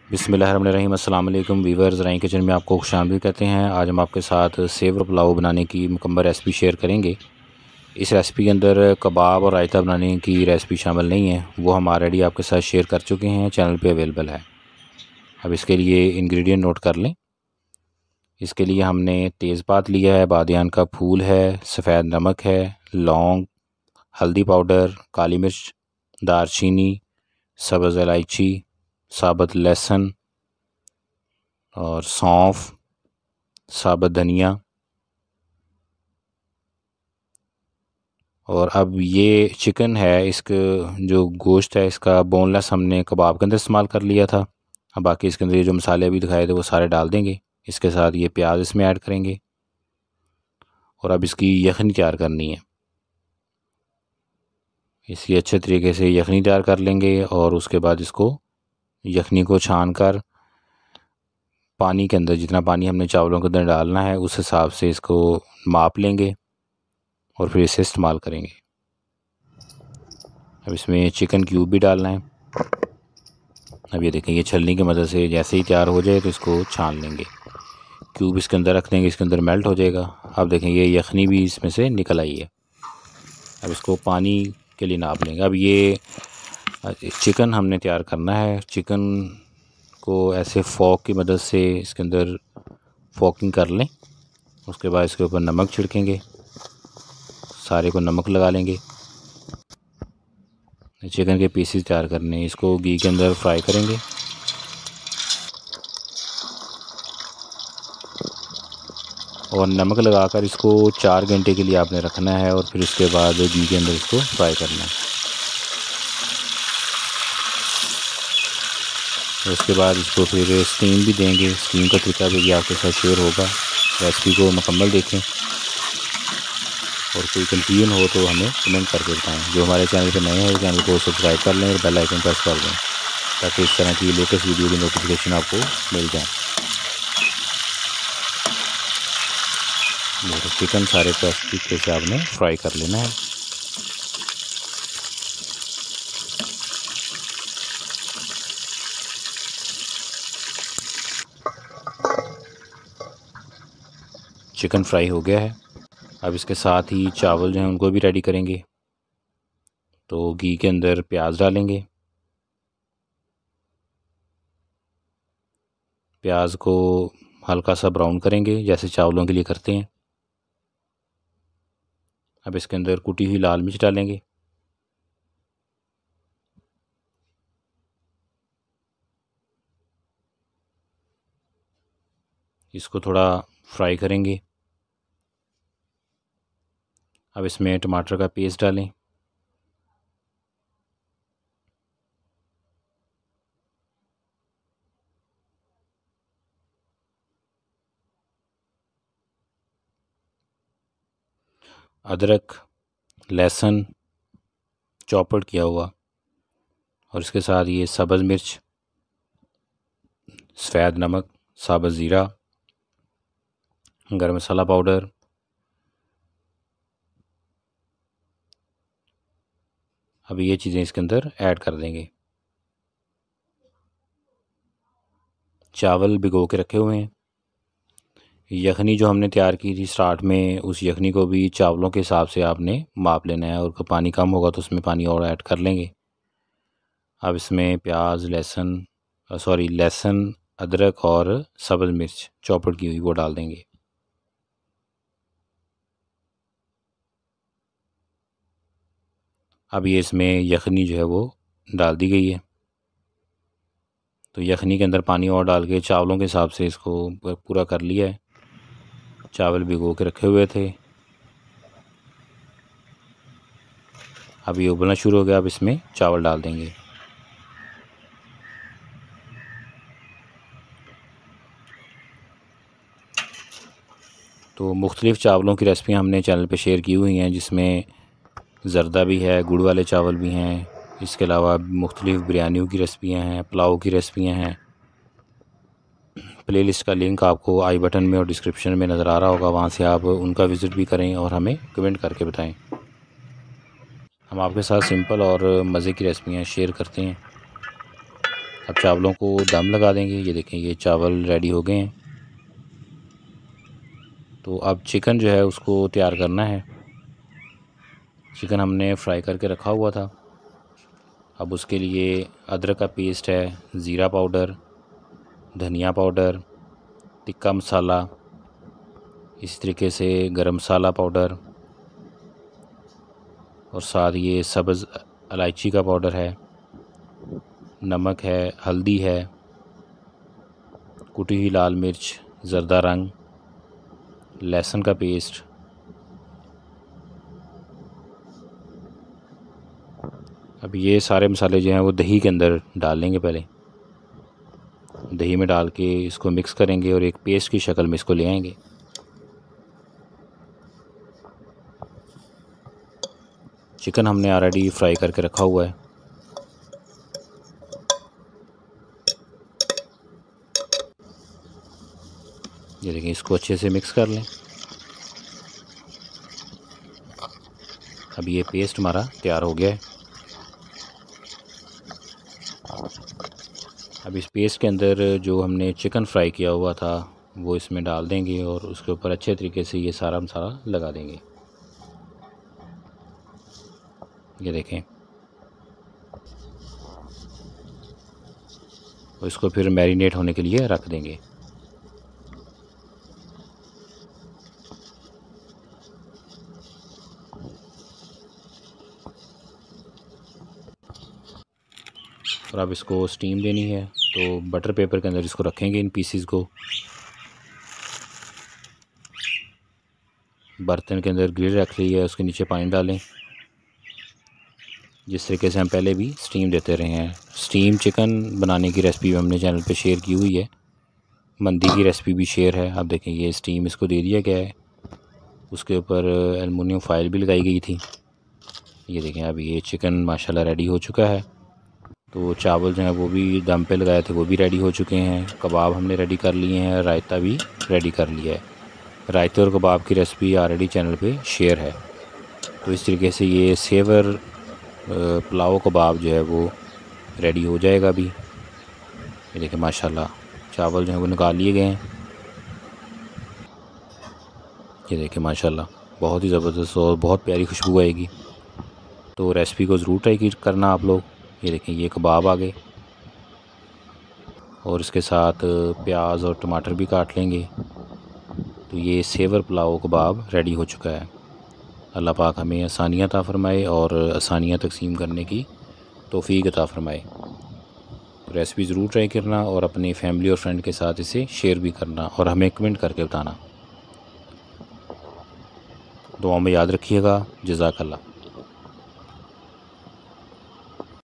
बिस्मिल्लाहिर्रहमानिर्रहीम। अस्सलाम वालेकुम वीवर्स, राई किचन में आपको खुशामदीद कहते हैं। आज हम आपके साथ सेवर पुलाव बनाने की मुकम्मल रेसिपी शेयर करेंगे। इस रेसिपी के अंदर कबाब और रायता बनाने की रेसिपी शामिल नहीं है, वो हम ऑलरेडी आपके साथ शेयर कर चुके हैं, चैनल पे अवेलेबल है। अब इसके लिए इंग्रेडिएंट नोट कर लें। इसके लिए हमने तेज़पात लिया है, बादियान का फूल है, सफ़ेद नमक है, लौंग, हल्दी पाउडर, काली मिर्च, दारचीनी, सब्ज़ इलायची, साबुत लहसुन और सौंफ, साबुत धनिया। और अब ये चिकन है, इसका जो गोश्त है इसका बोनलेस हमने कबाब के अंदर इस्तेमाल कर लिया था। अब बाकी इसके अंदर ये जो मसाले अभी दिखाए थे वो सारे डाल देंगे। इसके साथ ये प्याज इसमें ऐड करेंगे और अब इसकी यखनी तैयार करनी है। इसकी अच्छे तरीके से यखनी तैयार कर लेंगे और उसके बाद इसको यखनी को छान कर पानी के अंदर जितना पानी हमने चावलों के अंदर डालना है उस हिसाब से इसको माप लेंगे और फिर इसे इस्तेमाल करेंगे। अब इसमें चिकन क्यूब भी डालना है। अब ये देखें, ये छलनी की मदद से जैसे ही तैयार हो जाए तो इसको छान लेंगे। क्यूब इसके अंदर रख देंगे, इसके अंदर मेल्ट हो जाएगा। अब देखें, ये यखनी भी इसमें से निकल आई है। अब इसको पानी के लिए नाप लेंगे। अब ये चिकन हमने तैयार करना है। चिकन को ऐसे फोक की मदद से इसके अंदर फोकिंग कर लें। उसके बाद इसके ऊपर नमक छिड़केंगे, सारे को नमक लगा लेंगे। चिकन के पीसेस तैयार करने, इसको घी के अंदर फ्राई करेंगे। और नमक लगाकर इसको 4 घंटे के लिए आपने रखना है और फिर उसके बाद घी के अंदर इसको फ्राई करना है। उसके बाद इसको फिर स्टीम भी देंगे। स्टीम का तरीका भी आपके साथ शेयर होगा। रेसिपी को मुकम्मल देखें और कोई कंफ्यूजन हो तो हमें कमेंट करके बताएं। जो हमारे चैनल पे नए हैं वो चैनल को सब्सक्राइब कर लें और बेल आइकन प्रेस कर दें ताकि इस तरह की लेटेस्ट वीडियो की नोटिफिकेशन आपको मिल जाए। चिकन सारे को अच्छी तरीके से आपने फ्राई कर लेना है। चिकन फ्राई हो गया है। अब इसके साथ ही चावल जो हैं उनको भी रेडी करेंगे। तो घी के अंदर प्याज डालेंगे। प्याज को हल्का सा ब्राउन करेंगे जैसे चावलों के लिए करते हैं। अब इसके अंदर कुटी हुई लाल मिर्च डालेंगे। इसको थोड़ा फ्राई करेंगे। अब इसमें टमाटर का पेस्ट डालें। अदरक, लहसुन चॉपर्ड किया हुआ और इसके साथ ये सब्ज़ मिर्च, सफ़ेद नमक, साबुत ज़ीरा, गरम मसाला पाउडर, अब ये चीज़ें इसके अंदर ऐड कर देंगे। चावल भिगो के रखे हुए हैं। यखनी जो हमने तैयार की थी स्टार्ट में, उस यखनी को भी चावलों के हिसाब से आपने माप लेना है और पानी कम होगा तो उसमें पानी और ऐड कर लेंगे। अब इसमें प्याज, लहसुन, अदरक और सब्ज़ मिर्च चॉपर की हुई वो डाल देंगे। अब ये इसमें यखनी जो है वो डाल दी गई है। तो यखनी के अंदर पानी और डाल के चावलों के हिसाब से इसको पूरा कर लिया है। चावल भिगो के रखे हुए थे। अब ये उबलना शुरू हो गया। अब इसमें चावल डाल देंगे। तो मुख्तलिफ़ चावलों की रेसिपियाँ हमने चैनल पे शेयर की हुई हैं, जिसमें ज़रदा भी है, गुड़ वाले चावल भी हैं। इसके अलावा मुख्तलिफ़ बिरयानियों की रेसिपियाँ हैं, पुलाव की रेसिपियाँ हैं। प्लेलिस्ट का लिंक आपको आई बटन में और डिस्क्रिप्शन में नज़र आ रहा होगा, वहाँ से आप उनका विज़िट भी करें और हमें कमेंट करके बताएं। हम आपके साथ सिंपल और मज़े की रेसिपियाँ शेयर करते हैं। अब चावलों को दम लगा देंगे। ये देखें ये चावल रेडी हो गए हैं। तो अब चिकन जो है उसको तैयार करना है। चिकन हमने फ्राई करके रखा हुआ था। अब उसके लिए अदरक का पेस्ट है, ज़ीरा पाउडर, धनिया पाउडर, टिक्का मसाला, इस तरीके से गरम मसाला पाउडर और साथ ये सब्ज़ इलायची का पाउडर है, नमक है, हल्दी है, कुटी हुई लाल मिर्च, ज़र्दा रंग, लहसुन का पेस्ट। अब ये सारे मसाले जो हैं वो दही के अंदर डाल लेंगे। पहले दही में डाल के इसको मिक्स करेंगे और एक पेस्ट की शक्ल में इसको ले आएंगे। चिकन हमने ऑलरेडी फ्राई करके रखा हुआ है। ये देखिए इसको अच्छे से मिक्स कर लें। अब ये पेस्ट हमारा तैयार हो गया है। अब इस पेस्ट के अंदर जो हमने चिकन फ्राई किया हुआ था वो इसमें डाल देंगे और उसके ऊपर अच्छे तरीके से ये सारा मसाला लगा देंगे। ये देखें, और इसको फिर मैरिनेट होने के लिए रख देंगे। और अब इसको स्टीम देनी है तो बटर पेपर के अंदर इसको रखेंगे, इन पीसीज को। बर्तन के अंदर ग्रिल रख ली है, उसके नीचे पानी डालें। जिस तरीके से हम पहले भी स्टीम देते रहे हैं। स्टीम चिकन बनाने की रेसिपी हमने चैनल पे शेयर की हुई है, मंदी की रेसिपी भी शेयर है। आप देखें ये स्टीम इसको दे दिया गया है, उसके ऊपर एलुमिनियम फाइल भी लगाई गई थी। ये देखें अब ये चिकन माशाल्लाह रेडी हो चुका है। तो चावल जो हैं वो भी दम पे लगाए थे वो भी रेडी हो चुके हैं। कबाब हमने रेडी कर लिए हैं, रायता भी रेडी कर लिया है। रायते और कबाब की रेसिपी ऑलरेडी चैनल पे शेयर है। तो इस तरीके से ये सेवर पुलाव कबाब जो है वो रेडी हो जाएगा अभी। ये देखिए माशाल्लाह चावल जो है वो निकाल लिए गए हैं। ये देखिए माशाल्लाह बहुत ही ज़बरदस्त और बहुत प्यारी खुशबू आएगी। तो रेसिपी को ज़रूर ट्राई करना आप लोग। ये देखें ये कबाब आ गए और इसके साथ प्याज और टमाटर भी काट लेंगे। तो ये सेवर पुलाव कबाब रेडी हो चुका है। अल्लाह पाक हमें आसानियाँ अता फ़रमाए और आसानियाँ तकसीम करने की तौफ़ीक अता फ़रमाए। रेसिपी ज़रूर ट्राई करना और अपनी फैमिली और फ्रेंड के साथ इसे शेयर भी करना और हमें कमेंट करके बताना। दुआ में याद रखिएगा। जज़ाकल्लाह।